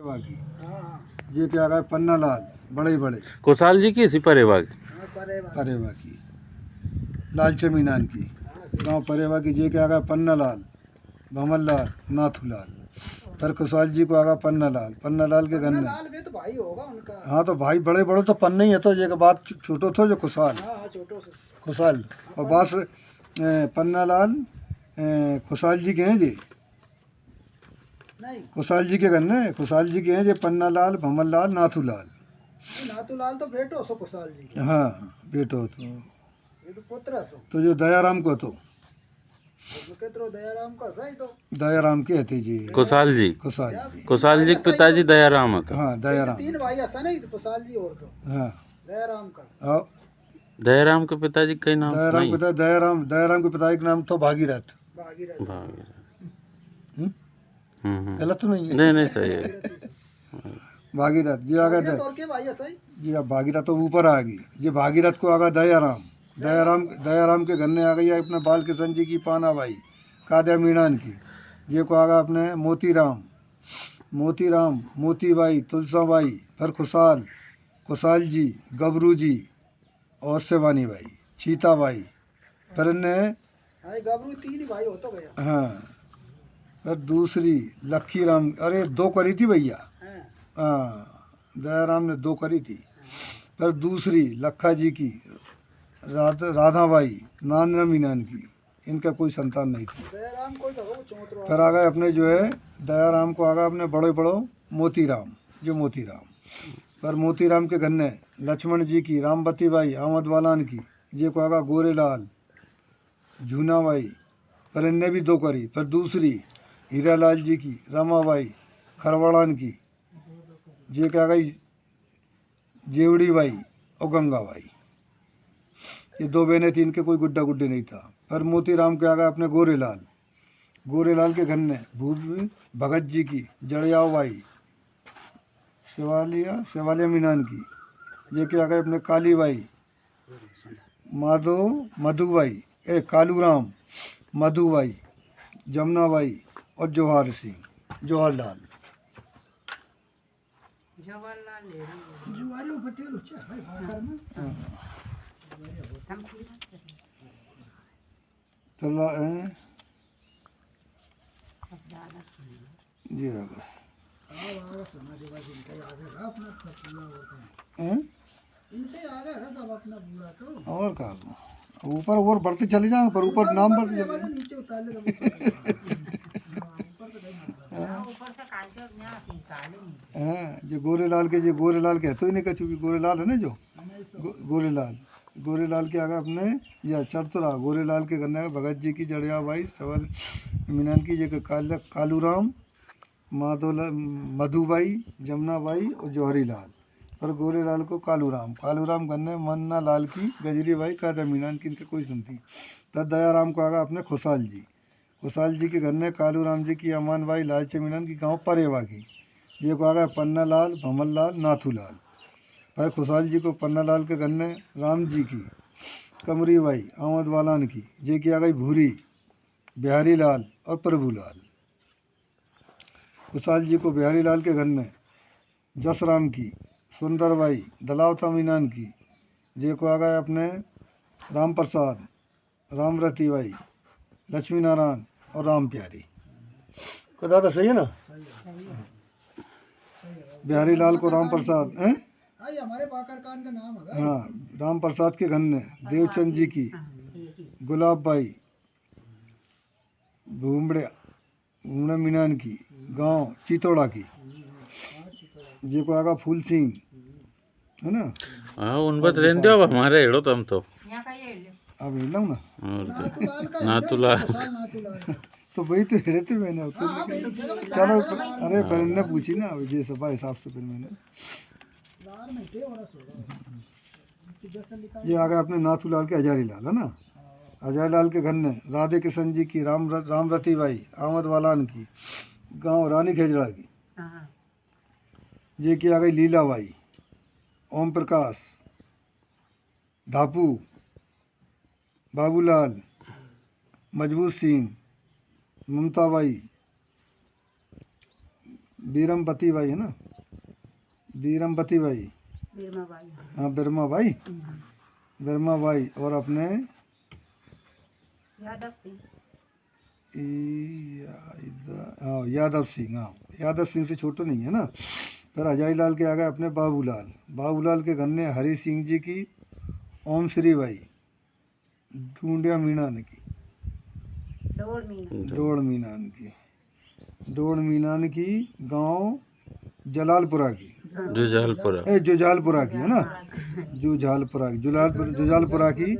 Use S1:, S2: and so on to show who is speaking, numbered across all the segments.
S1: बाकी ये क्या गए पन्ना लाल बड़े बड़े
S2: कुशाल जी की परेवा की
S1: परेवा की लालचे मीनान की गांव परेवा की ये क्या गए पन्ना लाल भमल लाल नाथू लाल। फिर कुशाल जी को आगा पन्ना लाल के गन्ने
S3: तो भाई होगा उनका।
S1: हाँ तो भाई बड़े बड़े तो पन्ना ही है तो ये के बाद छोटो थो जो खुशाल
S3: छोटो से
S1: खुशाल और बास पन्ना लाल खुशाल जी के हैं जी
S3: नहीं
S1: खुशाल जी के गन्ने खुशाल जी के हैं ये पन्ना लाल भमल लाल नाथू लाल।
S3: नाथूलाल तो बेटो सो कुशाल जी के।
S1: हाँ बेटो तो
S3: ये तो पुत्र सो
S1: तो जो दयाराम को तो
S3: केतरो दयाराम का सही तो
S1: दयाराम के हथे जी
S2: कुशाल जी
S1: खुशाल जी
S2: के पिताजी दयाराम था।
S1: हाँ दयाराम
S3: तीन भाई ऐसा नहीं तो कुशाल जी और तो
S1: हाँ
S3: दयाराम का
S1: और
S2: दयाराम के पिताजी का नाम
S1: दयाराम पिता दयाराम के पिता का नाम तो भागीरथ।
S3: भागीरथ
S1: गलत तो नहीं है
S2: नहीं सही है।
S1: भागीरथ जी आ गए
S3: और के भाई ऐसा ही
S1: जी अब भागीरथ तो ऊपर आ गई ये भागीरथ को आ गया दयाराम के गन्ने आ गई अपने बाल किशन जी की पाना भाई काद्या मीणान की ये को आ गया अपने मोतीराम मोतीबाई तुलसाबाई फिर खुशाल जी गबरू जी और शिवानी बाई चीताबाई फिर
S3: गबरू तीन ही भाई हो तो गया।
S1: हाँ फिर दूसरी लक्खी राम अरे दो करी थी भैया हाँ दयाराम ने दो करी थी। फिर दूसरी लखा जी की राधाबाई नाना मीनान की इनका कोई संतान नहीं थी।
S3: दयाराम कोई तो हो चौथरा।
S1: फिर आ गए अपने जो है दयाराम को आ गए अपने बड़ो मोतीराम पर मोतीराम के गन्ने लक्ष्मण जी की रामवती बाई आमद वालान की ये को आगा गोरेलाल झूनाबाई पर इनने भी दो करी। फिर दूसरी हीरालाल जी की रमाबाई खरवाड़ान की ये क्या गई जेवड़ी बाई और गंगाबाई ये दो बहनें थी इनके कोई गुड्डा गुड्डी नहीं था। फिर मोतीराम के आ गए अपने गोरेलाल के गन्ने भूप भगत जी की जड़ियाओ बाई शिवालिया मीनान की ये क्या गए अपने कालीबाई मधुबाई कालूराम मधुबाई जमुनाबाई और जवाहरलाल जी और कहा ऊपर और बढ़ते चले जाओ पर ऊपर नाम बढ़ते चले हाँ जो गोरेलाल के तो ही नहीं चूँकि गोरेलाल है ना जो गोरेलाल के आगे अपने या चरतुरा गोरेलाल के गन्ना भगत जी की जड़िया बाई सवर मीनान की जगह कालूराम मधुबाई जमुनाबाई और जौहरी लाल। पर गोरेलाल को कालूराम गन्ने मन्ना लाल की गजरी बाई काद्या मीनान की इनके कोई सुनती। फिर दयाराम को आगा अपने खुशाल जी के गन्ने कालूराम जी की अमान बाई लालचे मीनान की गाँव परेवा की ये को आगा पन्ना लाल भमल लाल नाथू लाल। फिर खुशाल जी को पन्ना लाल के गन्ने राम जी की कमरी बाई आमद वालान की ये की आ गई भूरी बिहारी लाल और प्रभु लाल। खुशाल जी को बिहारी लाल के गन्ने जसराम की सुंदरबाई दलावता मीनान की ये को आ गए अपने राम प्रसाद रामरती बाई लक्ष्मी नारायण और राम प्यारी को दादा सही है ना। बिहारी लाल को राम प्रसाद
S3: हमारे पाकर खान का नाम है।
S1: हाँ राम प्रसाद के गन्ने देवचंद जी की गुलाब बाई भूमड़ा मीनान की गांव चितौड़ा की जे को आगा फूल सिंह है ना।
S2: हाँ उन बात रहते हो हमारे हेड़ो तुम तो
S1: अब हिल ना
S2: नाथूलाल
S1: तो वही तो हेड़े थे मैंने चलो अरे फिर इनने पूछी ना ये सभा हिसाब से फिर मैंने ये आ गया अपने नाथूलाल के हजारी लाल है ना। हजारी लाल के गन्ने राधे किशन जी की रामरती बाई आमद वालान की गांव रानी खेजड़ा की ये की आ गई लीलाबाई ओम प्रकाश धापू बाबूलाल मजबूत सिंह ममताबाई बीरमपति बाई है ना, बीरमपति बाई, हाँ बिरमा बाई, बिरमा बाई और अपने यादव सिंह, हाँ यादव सिंह से छोटे नहीं है ना। फिर हजारी लाल के आ गए अपने बाबूलाल, बाबूलाल के घर ने हरि सिंह जी की, ओम श्री बाई, ढूंढिया मीनान की, दौड़ मीनान की गांव जलालपुरा की, जुजालपुरा की है ना, जुजालपुरा की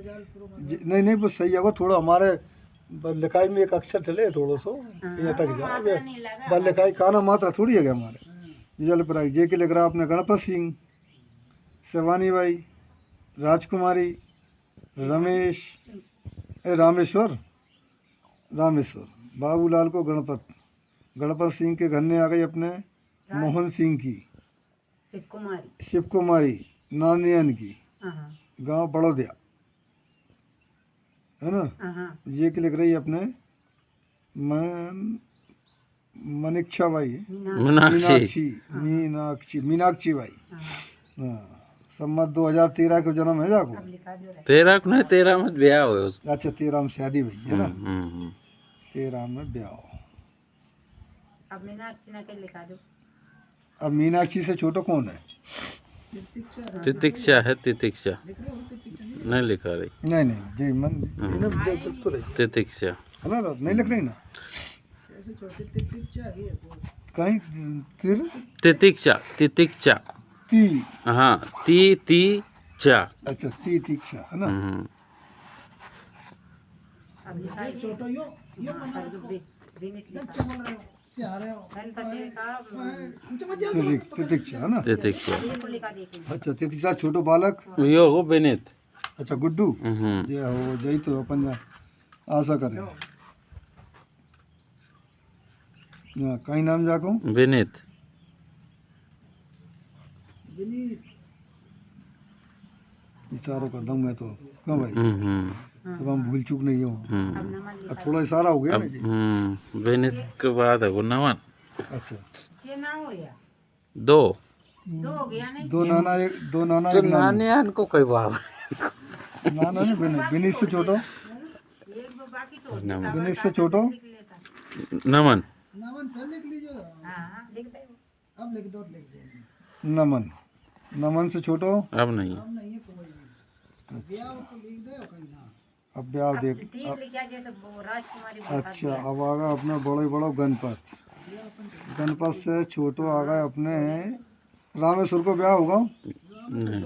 S1: नहीं नहीं वो सही है, वो थोड़ा हमारे लिखाई में एक अक्षर चले थोड़ा सो ये तक जाओगे, बल लिखाई काना मात्रा थोड़ी है क्या हमारे। जुजालपुरा की जे के लिख रहा अपने गणपत सिंह, शिवानी बाई, राजकुमारी, रमेश रामेश्वर, बाबूलाल को गणपत सिंह के घर ने आ गई अपने मोहन सिंह की, शिव कुमारी नानियन की, गांव बड़ौदिया है ना। ये के लिख रही है अपने मनीक्षा बाई, मीनाक्षी बाई, हाँ सम्मत 2013 को जन्म है जाको,
S2: 13 को नहीं 13 में ब्याह हुआ उसका।
S1: अच्छा 13 में शादी हुई है ना, 13 में ब्याह हो। अब मीनाक्षी से छोटा कौन है?
S2: तितिक्षा है, तितिक्षा नहीं लिखा रही,
S1: नहीं जी मन
S2: तितिक्षा
S1: है ना, नहीं लिख रही ना कहीं
S2: तितिक्षा
S1: ती,
S2: हाँ तितिक्षा,
S1: अच्छा तीक्षा है ना। तितिक्षा है ना,
S2: तितिक्षा।
S1: अच्छा तितिक्षा छोटो बालक
S2: यो हो विनीत।
S1: अच्छा गुड्डू ये हो जई तो अपन आशा करें। कहीं नाम जाको
S2: विनीत,
S1: इशारा कर दूं मैं तो क्यों भाई, अब हम भूल चूक नहीं हो, अब थोड़ा इशारा हो गया ना जी।
S2: विनीत के बाद है वो नमन।
S1: अच्छा
S2: दो
S1: नाना एक नानी
S2: को कोई बाप
S1: नाना नहीं विनीत से छोटो, विनीत से छोटो
S2: नमन,
S1: नमन से छोटो
S2: अब नहीं
S1: अब ब्याह देख अच्छा अब आ गया अपना बड़ो गणपत से छोटो आ गए अपने रामेश्वर को ब्याह होगा
S2: नहीं।